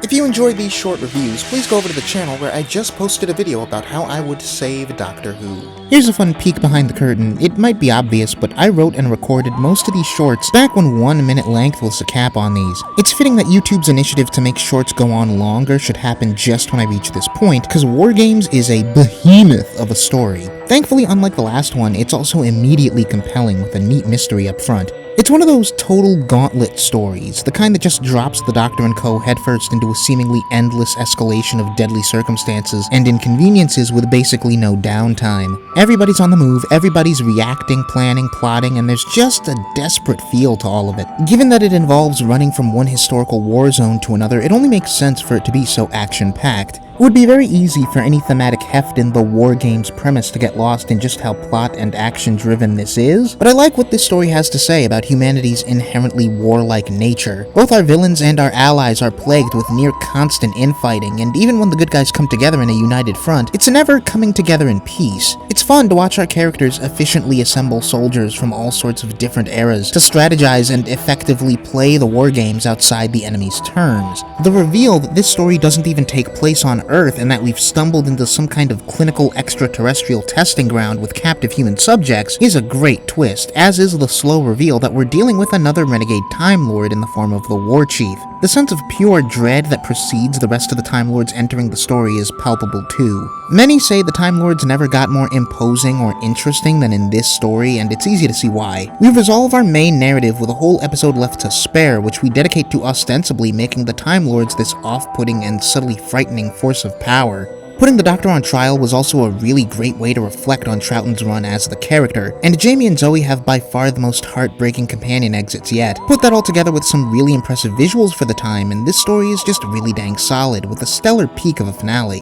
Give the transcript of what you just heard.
If you enjoy these short reviews, please go over to the channel where I just posted a video about how I would save Doctor Who. Here's a fun peek behind the curtain. It might be obvious, but I wrote and recorded most of these shorts back when 1 minute length was the cap on these. It's fitting that YouTube's initiative to make shorts go on longer should happen just when I reach this point, because War Games is a behemoth of a story. Thankfully, unlike the last one, it's also immediately compelling with a neat mystery up front. It's one of those total gauntlet stories, the kind that just drops the Doctor and co. headfirst into a seemingly endless escalation of deadly circumstances and inconveniences with basically no downtime. Everybody's on the move, everybody's reacting, planning, plotting, and there's just a desperate feel to all of it. Given that it involves running from one historical war zone to another, it only makes sense for it to be so action-packed. It would be very easy for any thematic heft in the War Games premise to get lost in just how plot and action-driven this is, but I like what this story has to say about humanity's inherently warlike nature. Both our villains and our allies are plagued with near-constant infighting, and even when the good guys come together in a united front, it's never coming together in peace. It's fun to watch our characters efficiently assemble soldiers from all sorts of different eras to strategize and effectively play the war games outside the enemy's terms. The reveal that this story doesn't even take place on Earth and that we've stumbled into some kind of clinical extraterrestrial testing ground with captive human subjects is a great twist, as is the slow reveal that we're dealing with another renegade Time Lord in the form of the War Chief. The sense of pure dread that precedes the rest of the Time Lords entering the story is palpable too. Many say the Time Lords never got more imposing or interesting than in this story, and it's easy to see why. We resolve our main narrative with a whole episode left to spare, which we dedicate to ostensibly making the Time Lords this off-putting and subtly frightening force of power. Putting the Doctor on trial was also a really great way to reflect on Troughton's run as the character, and Jamie and Zoe have by far the most heartbreaking companion exits yet. Put that all together with some really impressive visuals for the time, and this story is just really dang solid, with a stellar peak of a finale.